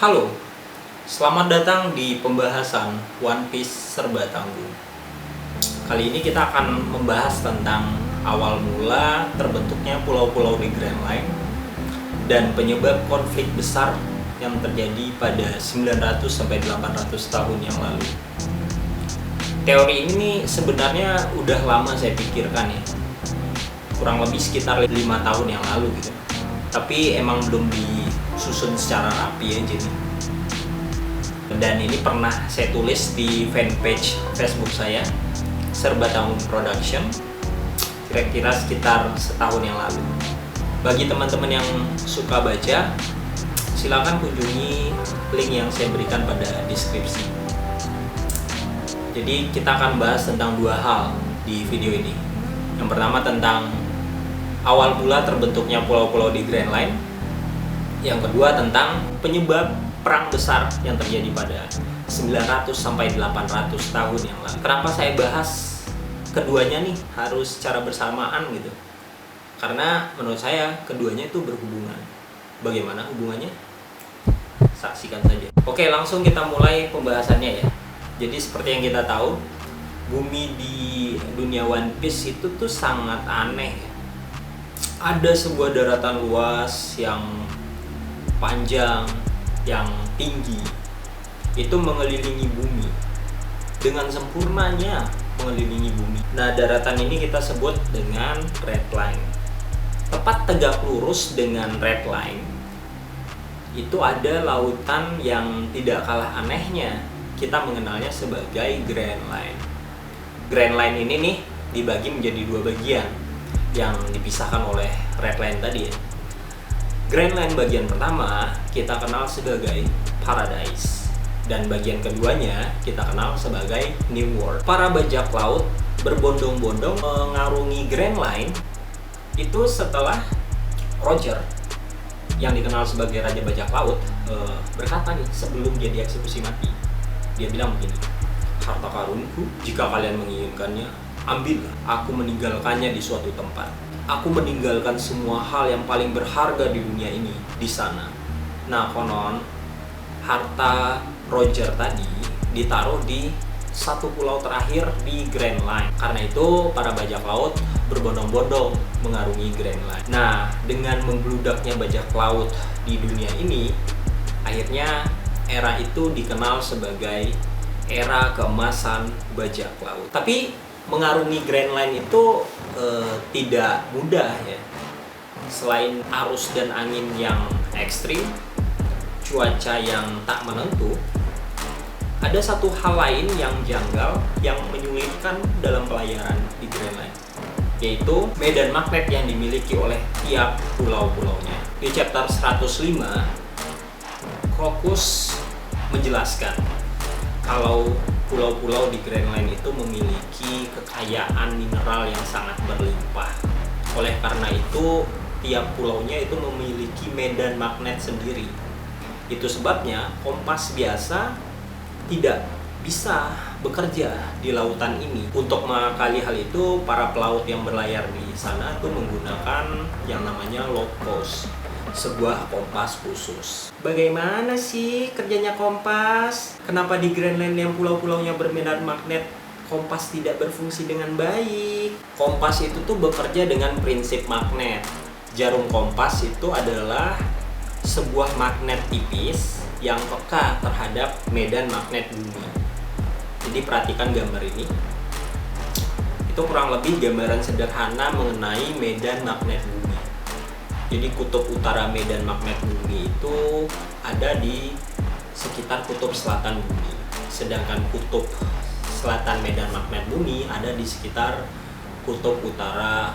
Halo, selamat datang di pembahasan One Piece Serba Tangguh. Kali ini kita akan membahas tentang awal mula terbentuknya pulau-pulau di Grand Line dan penyebab konflik besar yang terjadi pada 900-800 tahun yang lalu. Teori ini sebenarnya udah lama saya pikirkan ya, kurang lebih sekitar 5 tahun yang lalu gitu. Tapi emang belum disusun secara rapi aja nih. Dan ini pernah saya tulis di fanpage Facebook saya, Serba Tangguh Production, kira-kira sekitar setahun yang lalu. Bagi teman-teman yang suka baca, silakan kunjungi link yang saya berikan pada deskripsi. Jadi kita akan bahas tentang dua hal di video ini. Yang pertama tentang awal mula terbentuknya pulau-pulau di Grand Line. Yang kedua tentang penyebab perang besar yang terjadi pada 900-800 tahun yang lalu. Kenapa saya bahas keduanya nih harus secara bersamaan gitu? Karena menurut saya keduanya itu berhubungan. Bagaimana hubungannya? Saksikan saja. Oke, langsung kita mulai pembahasannya ya. Jadi seperti yang kita tahu, bumi di dunia One Piece itu tuh sangat aneh ya. Ada sebuah daratan luas yang panjang, yang tinggi, itu mengelilingi bumi dengan sempurnanya, mengelilingi bumi. Nah, daratan ini kita sebut dengan red line. Tepat tegak lurus dengan red line itu ada lautan yang tidak kalah anehnya, kita mengenalnya sebagai Grand Line. Grand Line ini nih dibagi menjadi dua bagian yang dipisahkan oleh red line tadi ya. Grand Line bagian pertama kita kenal sebagai Paradise, dan bagian keduanya kita kenal sebagai New World. Para bajak laut berbondong-bondong mengarungi Grand Line itu setelah Roger yang dikenal sebagai Raja Bajak Laut berkata nih sebelum dia dieksekusi mati. Dia bilang begini, "Harta karunku, jika kalian menginginkannya, ambillah. Aku meninggalkannya di suatu tempat. Aku meninggalkan semua hal yang paling berharga di dunia ini di sana." Nah, konon harta Roger tadi ditaruh di satu pulau terakhir di Grand Line. Karena itu para bajak laut berbondong-bondong mengarungi Grand Line. Nah, dengan membludaknya bajak laut di dunia ini, akhirnya era itu dikenal sebagai era keemasan bajak laut. Tapi mengarungi Grand Line itu tidak mudah ya. Selain arus dan angin yang ekstrim, cuaca yang tak menentu, ada satu hal lain yang janggal yang menyulitkan dalam pelayaran di Grand Line, yaitu medan magnet yang dimiliki oleh tiap pulau-pulaunya. Di chapter 105, Crocus menjelaskan kalau pulau-pulau di Grand Line itu memiliki kekayaan mineral yang sangat berlimpah. Oleh karena itu, tiap pulaunya itu memiliki medan magnet sendiri. Itu sebabnya kompas biasa tidak bisa bekerja di lautan ini. Untuk mengakali hal itu, para pelaut yang berlayar di sana itu menggunakan yang namanya logos, sebuah kompas khusus. Bagaimana sih kerjanya kompas? Kenapa di Grand Line yang pulau-pulaunya bermedan magnet kompas tidak berfungsi dengan baik? Kompas itu tuh bekerja dengan prinsip magnet. Jarum kompas itu adalah sebuah magnet tipis yang peka terhadap medan magnet bumi. Jadi perhatikan gambar ini. Itu kurang lebih gambaran sederhana mengenai medan magnet bumi. Jadi kutub utara medan magnet bumi itu ada di sekitar kutub selatan bumi. Sedangkan kutub selatan medan magnet bumi ada di sekitar kutub utara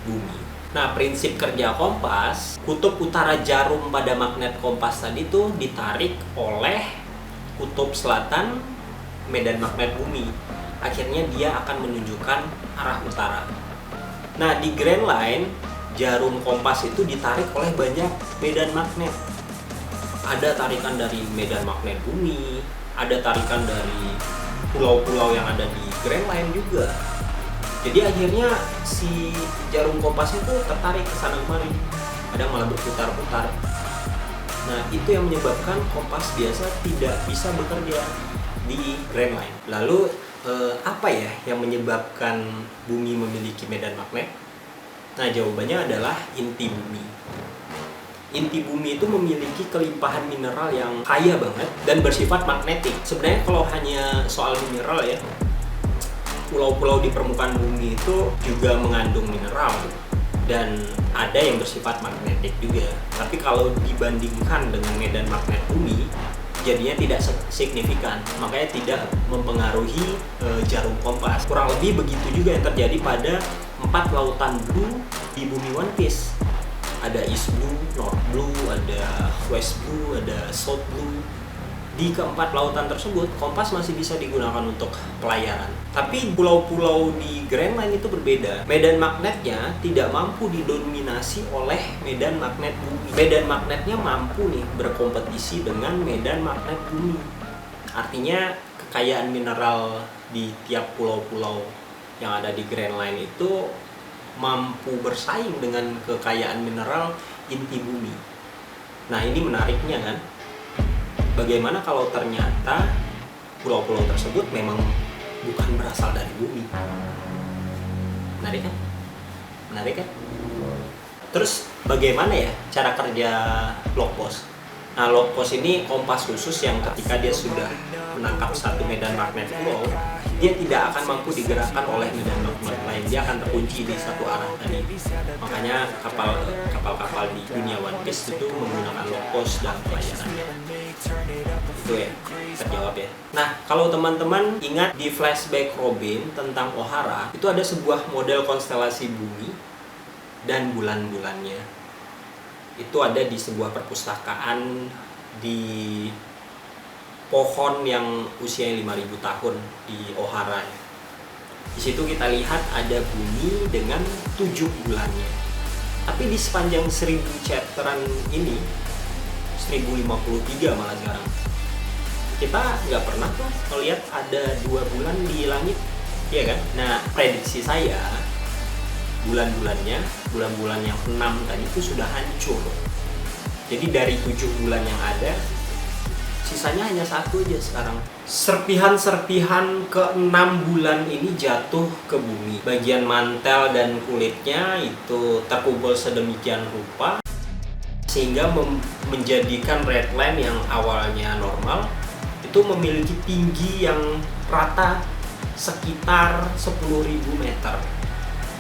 bumi. Nah, prinsip kerja kompas, kutub utara jarum pada magnet kompas tadi itu ditarik oleh kutub selatan medan magnet bumi. Akhirnya dia akan menunjukkan arah utara. Nah, di Grand Line, jarum kompas itu ditarik oleh banyak medan magnet. Ada tarikan dari medan magnet bumi, ada tarikan dari pulau-pulau yang ada di Grand Line juga. Jadi akhirnya si jarum kompas itu tertarik ke sana kemari. Kadang malah berputar-putar. Nah, itu yang menyebabkan kompas biasa tidak bisa bekerja di Grand Line. Lalu apa ya yang menyebabkan bumi memiliki medan magnet? Nah, jawabannya adalah inti bumi. Inti bumi itu memiliki kelimpahan mineral yang kaya banget dan bersifat magnetik. Sebenarnya kalau hanya soal mineral ya, pulau-pulau di permukaan bumi itu juga mengandung mineral dan ada yang bersifat magnetik juga. Tapi kalau dibandingkan dengan medan magnet bumi, jadinya tidak signifikan, makanya tidak mempengaruhi jarum kompas. Kurang lebih begitu juga yang terjadi pada 4 lautan blue di bumi One Piece. Ada East Blue, North Blue, ada West Blue, ada South Blue. Di keempat lautan tersebut, kompas masih bisa digunakan untuk pelayaran. Tapi pulau-pulau di Grand Line itu berbeda. Medan magnetnya tidak mampu didominasi oleh medan magnet bumi. Medan magnetnya mampu nih berkompetisi dengan medan magnet bumi. Artinya kekayaan mineral di tiap pulau-pulau yang ada di Grand Line itu mampu bersaing dengan kekayaan mineral inti bumi. Nah, ini menariknya kan. Bagaimana kalau ternyata pulau-pulau tersebut memang bukan berasal dari bumi? Menarik kan? Menarik kan? Terus bagaimana ya cara kerja logPOS? Nah, logPOS ini kompas khusus yang ketika dia sudah menangkap satu medan magnet pulau, dia tidak akan mampu digerakkan oleh medan magnet lain. Dia akan terkunci di satu arah tadi. Makanya kapal-kapal di dunia One Piece itu menggunakan logPOS dan pelayanannya. Itu ya, terjawab ya. Nah, kalau teman-teman ingat di flashback Robin tentang Ohara, itu ada sebuah model konstelasi bumi dan bulan-bulannya. Itu ada di sebuah perpustakaan di pohon yang usianya 5.000 tahun di Ohara. Di situ kita lihat ada bumi dengan 7 bulannya. Tapi di sepanjang 1000 chapteran ini, 1053 malah sekarang, kita nggak pernah tuh melihat ada 2 bulan di langit, iya kan? Nah, prediksi saya bulan-bulan yang 6 tadi itu sudah hancur. Jadi dari 7 bulan yang ada, sisanya hanya 1 aja sekarang. Serpihan-serpihan ke-6 bulan ini jatuh ke bumi. Bagian mantel dan kulitnya itu terkumpul sedemikian rupa sehingga menjadikan redline yang awalnya normal itu memiliki tinggi yang rata sekitar 10.000 meter.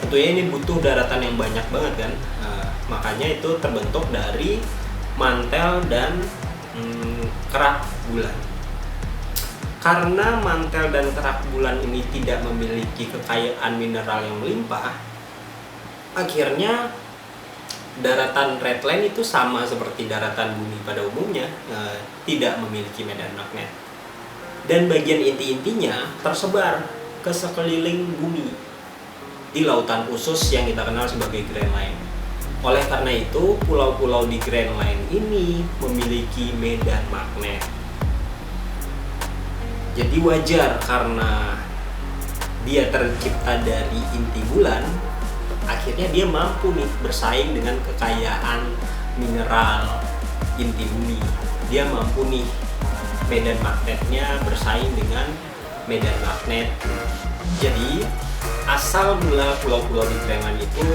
Tentunya ini butuh daratan yang banyak banget kan. Makanya itu terbentuk dari mantel dan kerak bulan. Karena mantel dan kerak bulan ini tidak memiliki kekayaan mineral yang melimpah, akhirnya daratan redline itu sama seperti daratan bumi pada umumnya, tidak memiliki medan magnet. Dan bagian inti-intinya tersebar ke sekeliling bumi di lautan khusus yang kita kenal sebagai Grand Line. Oleh karena itu, pulau-pulau di Grand Line ini memiliki medan magnet. Jadi wajar karena dia tercipta dari inti bulan, akhirnya dia mampu nih bersaing dengan kekayaan mineral inti bumi. Dia mampu nih medan magnetnya bersaing dengan medan magnet. Jadi asal mula pulau-pulau di Grand Line itu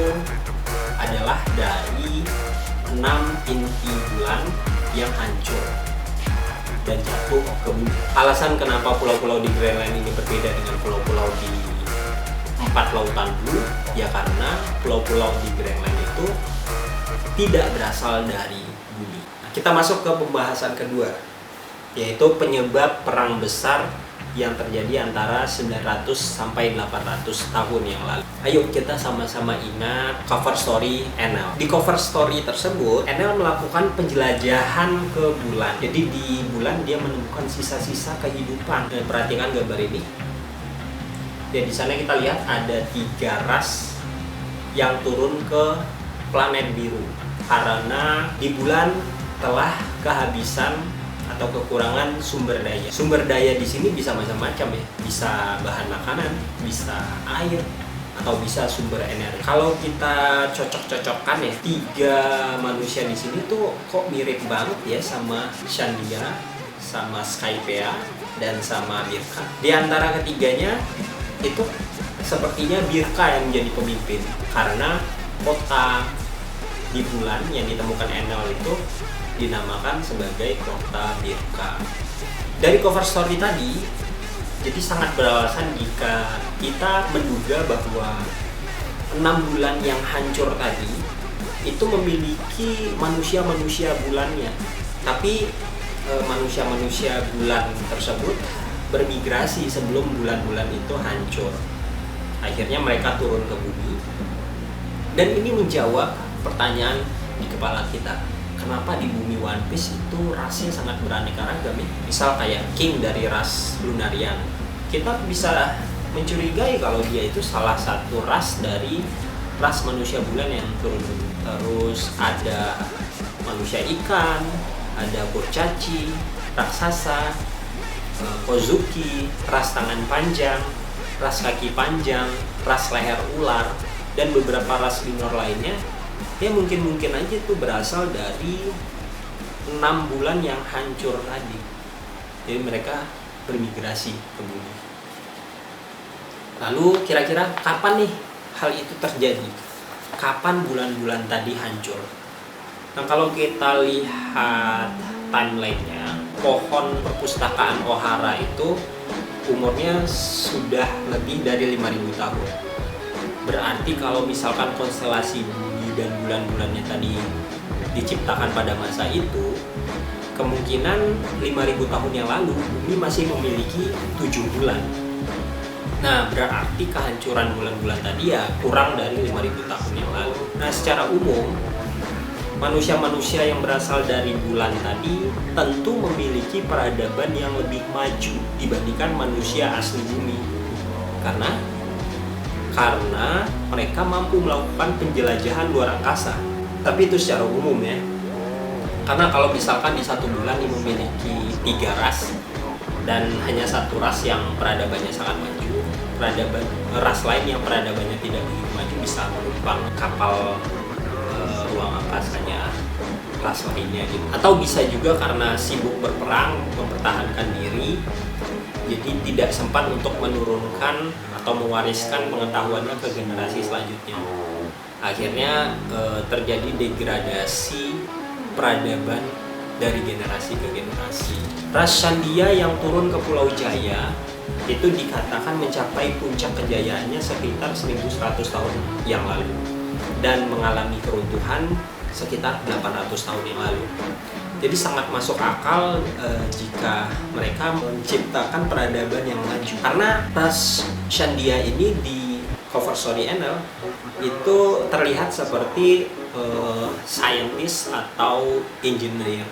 adalah dari 6 inti bulan yang hancur dan jatuh ke bumi. Alasan kenapa pulau-pulau di Grand Line ini berbeda dengan pulau-pulau di 4 lautan blue, ya karena pulau-pulau di Grand Line itu tidak berasal dari bumi. Kita masuk ke pembahasan kedua, yaitu penyebab perang besar yang terjadi antara 900 sampai 800 tahun yang lalu. Ayo kita sama-sama ingat cover story Enel. Di cover story tersebut, Enel melakukan penjelajahan ke bulan. Jadi di bulan dia menemukan sisa-sisa kehidupan. Dan perhatikan gambar ini. Dan di sana kita lihat ada 3 ras yang turun ke planet biru karena di bulan telah kehabisan atau kekurangan sumber daya. Sumber daya di sini bisa macam-macam ya. Bisa bahan makanan, bisa air, atau bisa sumber energi. Kalau kita cocok-cocokkan ya, 3 manusia di sini tuh kok mirip banget ya sama Shandia, sama Skypea, dan sama Birka. Di antara ketiganya itu sepertinya Birka yang menjadi pemimpin, karena kota di bulan yang ditemukan Enel itu dinamakan sebagai kota Birka. Dari cover story tadi, jadi sangat beralasan jika kita menduga bahwa 6 bulan yang hancur tadi itu memiliki manusia-manusia bulannya. Tapi manusia-manusia bulan tersebut bermigrasi sebelum bulan-bulan itu hancur. Akhirnya mereka turun ke bumi. Dan ini menjawab pertanyaan di kepala kita. Kenapa di bumi One Piece itu rasnya sangat beraneka ragam ya? Misal kayak King dari ras Lunarian, kita bisa mencurigai kalau dia itu salah satu ras dari ras manusia bulan yang turun. Terus ada manusia ikan, ada kurcaci, raksasa, Kozuki, ras tangan panjang, ras kaki panjang, ras leher ular, dan beberapa ras minor lainnya. Ya mungkin aja itu berasal dari 6 bulan yang hancur tadi. Jadi mereka bermigrasi ke bumi. Lalu kira-kira kapan nih hal itu terjadi? Kapan bulan-bulan tadi hancur? Nah, kalau kita lihat timeline-nya, pohon perpustakaan Ohara itu umurnya sudah lebih dari 5.000 tahun. Berarti kalau misalkan konstelasi bumi dan bulan-bulannya tadi diciptakan pada masa itu, kemungkinan 5.000 tahun yang lalu bumi masih memiliki 7 bulan. Nah, berarti kehancuran bulan-bulan tadi ya kurang dari 5.000 tahun yang lalu. Nah, secara umum manusia-manusia yang berasal dari bulan tadi tentu memiliki peradaban yang lebih maju dibandingkan manusia asli bumi. Karena mereka mampu melakukan penjelajahan luar angkasa. Tapi itu secara umum ya. Karena kalau misalkan di satu bulan ini memiliki 3 ras dan hanya satu ras yang peradabannya sangat maju, ras lain yang peradabannya tidak begitu maju bisa menumpang kapal ruang angkasanya ras lainnya gitu. Atau bisa juga karena sibuk berperang, mempertahankan diri, jadi tidak sempat untuk menurunkan atau mewariskan pengetahuannya ke generasi selanjutnya. Akhirnya terjadi degradasi peradaban dari generasi ke generasi. Ras Shandia yang turun ke Pulau Jaya itu dikatakan mencapai puncak kejayaannya sekitar 1.100 tahun yang lalu dan mengalami keruntuhan sekitar 800 tahun yang lalu. Jadi sangat masuk akal jika mereka menciptakan peradaban yang maju. Karena ras Shandia ini di cover story Enel itu terlihat seperti scientist atau engineer.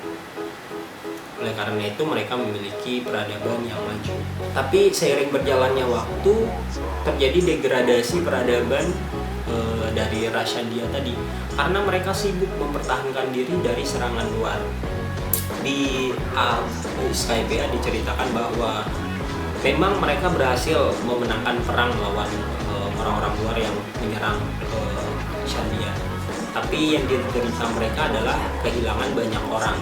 Oleh karena itu mereka memiliki peradaban yang maju. Tapi seiring berjalannya waktu terjadi degradasi peradaban dari ras Shandia tadi karena mereka sibuk mempertahankan diri dari serangan luar. Di Skypea diceritakan bahwa memang mereka berhasil memenangkan perang melawan orang-orang luar yang menyerang Shandia. Tapi yang diderita mereka adalah kehilangan banyak orang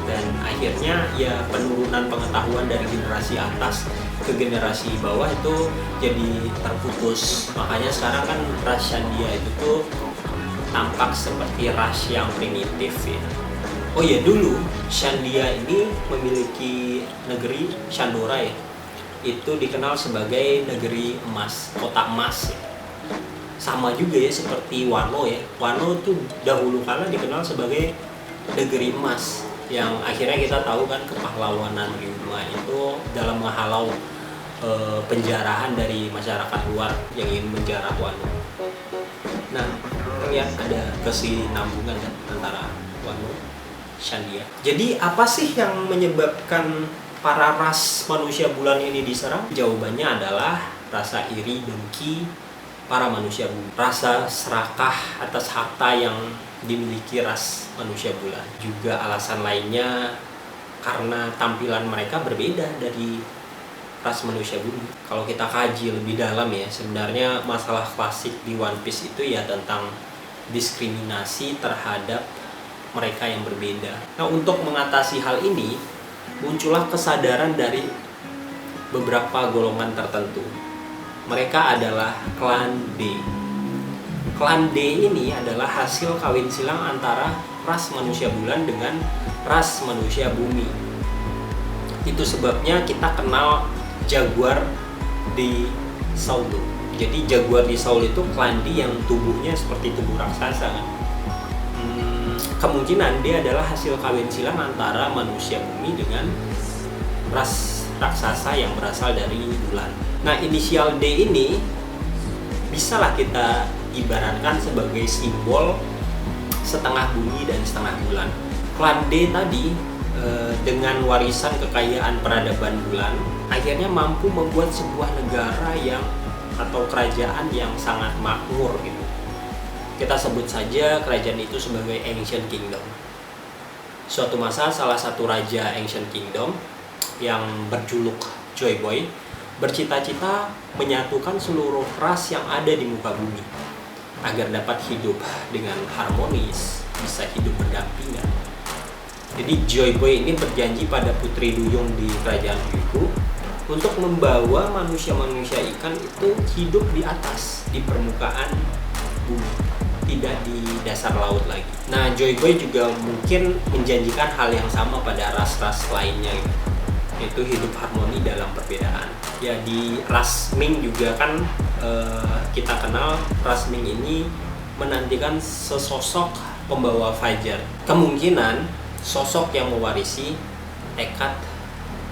dan akhirnya ya penurunan pengetahuan dari generasi atas ke generasi bawah itu jadi terputus. Makanya sekarang kan ras Shandia itu tuh tampak seperti ras yang primitif ya. Oh ya, dulu Shandia ini memiliki negeri Shandora ya. Itu dikenal sebagai negeri emas, kota emas ya. Sama juga ya seperti Wano ya. Wano tuh dahulu kala dikenal sebagai negeri emas, yang akhirnya kita tahu kan kepahlawanan Ryuma itu dalam menghalau penjarahan dari masyarakat luar yang ingin menjarah Wano. Nah, ya ada kesinambungan kan antara Wano Shandia. Jadi apa sih yang menyebabkan para ras manusia bulan ini diserang? Jawabannya adalah rasa iri dengki para manusia bumi, rasa serakah atas harta yang dimiliki ras manusia bulan. Juga alasan lainnya karena tampilan mereka berbeda dari ras manusia bumi. Kalau kita kaji lebih dalam ya, sebenarnya masalah klasik di One Piece itu ya tentang diskriminasi terhadap mereka yang berbeda. Nah, untuk mengatasi hal ini, muncullah kesadaran dari beberapa golongan tertentu. Mereka adalah klan D. Klan D ini adalah hasil kawin silang antara ras manusia bulan dengan ras manusia bumi. Itu sebabnya kita kenal Jaguar di Soul. Jadi Jaguar di Soul itu klan D yang tubuhnya seperti tubuh raksasa. Kemungkinan dia adalah hasil kawin silang antara manusia bumi dengan ras raksasa yang berasal dari bulan. Nah, inisial D ini bisalah kita ibaratkan sebagai simbol setengah bumi dan setengah bulan. Klan D tadi dengan warisan kekayaan peradaban bulan akhirnya mampu membuat sebuah negara yang atau kerajaan yang sangat makmur gitu. Kita sebut saja kerajaan itu sebagai Ancient Kingdom. Suatu masa salah satu raja Ancient Kingdom yang berjuluk Joy Boy bercita-cita menyatukan seluruh ras yang ada di muka bumi agar dapat hidup dengan harmonis, bisa hidup berdampingan. Jadi Joy Boy ini berjanji pada Putri Duyung di kerajaan Ryugu untuk membawa manusia-manusia ikan itu hidup di atas, di permukaan bumi, tidak di dasar laut lagi. Nah, Joy Boy juga mungkin menjanjikan hal yang sama pada ras-ras lainnya gitu, yaitu hidup harmoni dalam perbedaan. Ya, di ras Ming juga kan kita kenal ras Ming ini menantikan sesosok pembawa fajar. Kemungkinan sosok yang mewarisi tekad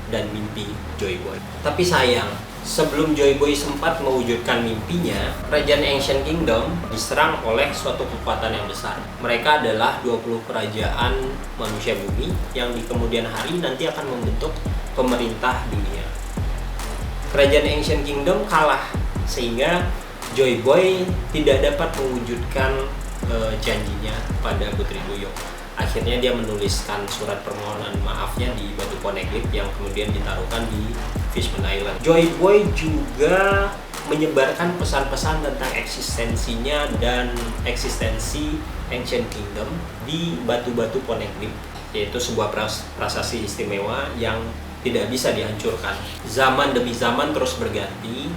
dan mimpi Joy Boy. Tapi sayang, sebelum Joy Boy sempat mewujudkan mimpinya, kerajaan Ancient Kingdom diserang oleh suatu kekuatan yang besar. Mereka adalah 20 kerajaan manusia bumi yang di kemudian hari nanti akan membentuk pemerintah dunia. Kerajaan Ancient Kingdom kalah sehingga Joy Boy tidak dapat mewujudkan janjinya pada Putri Duyung. Akhirnya dia menuliskan surat permohonan maafnya di batu poneglyph yang kemudian ditaruhkan di Fishman Island. Joy Boy juga menyebarkan pesan-pesan tentang eksistensinya dan eksistensi Ancient Kingdom di batu-batu poneglyph, yaitu sebuah prasasti istimewa yang tidak bisa dihancurkan. Zaman demi zaman terus berganti.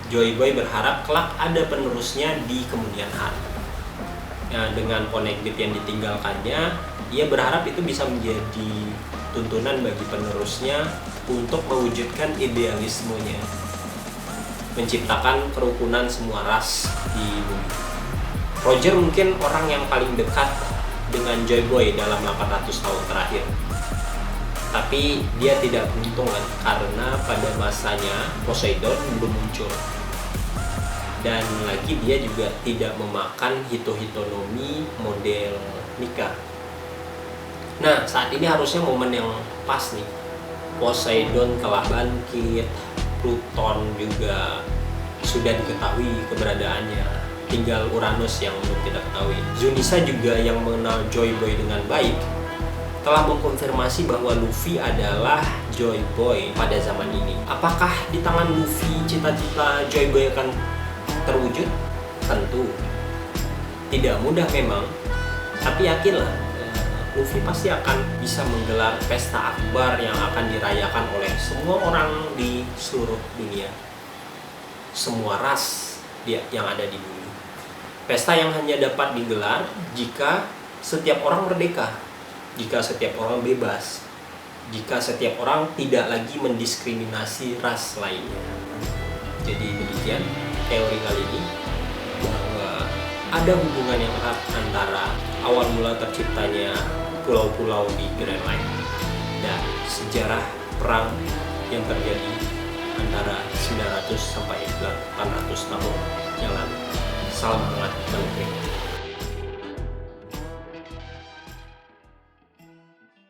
Joy Boy berharap kelak ada penerusnya di kemudian hari. Nah, dengan poneglyph yang ditinggalkannya, ia berharap itu bisa menjadi tuntunan bagi penerusnya untuk mewujudkan idealismenya, menciptakan kerukunan semua ras di bumi. Roger mungkin orang yang paling dekat dengan Joy Boy dalam 800 tahun terakhir. Tapi dia tidak beruntung kan, karena pada masanya Poseidon belum muncul. Dan lagi dia juga tidak memakan hito-hitonomi model nikah. Nah, saat ini harusnya momen yang pas nih. Poseidon telah bangkit, Pluton juga sudah diketahui keberadaannya, tinggal Uranus yang belum kita ketahui. Zunisa juga yang mengenal Joy Boy dengan baik telah mengkonfirmasi bahwa Luffy adalah Joy Boy pada zaman ini. Apakah di tangan Luffy cita-cita Joy Boy akan terwujud? Tentu tidak mudah memang, tapi yakinlah Luffy pasti akan bisa menggelar pesta akbar yang akan dirayakan oleh semua orang di seluruh dunia, semua ras yang ada di bumi. Pesta yang hanya dapat digelar jika setiap orang merdeka, jika setiap orang bebas, jika setiap orang tidak lagi mendiskriminasi ras lainnya. Jadi demikian teori kali ini, bahwa ada hubungan yang erat antara awal mula terciptanya pulau-pulau di Grand Line dan sejarah perang yang terjadi antara 900 sampai 800 tahun yang lalu. Salam hangat,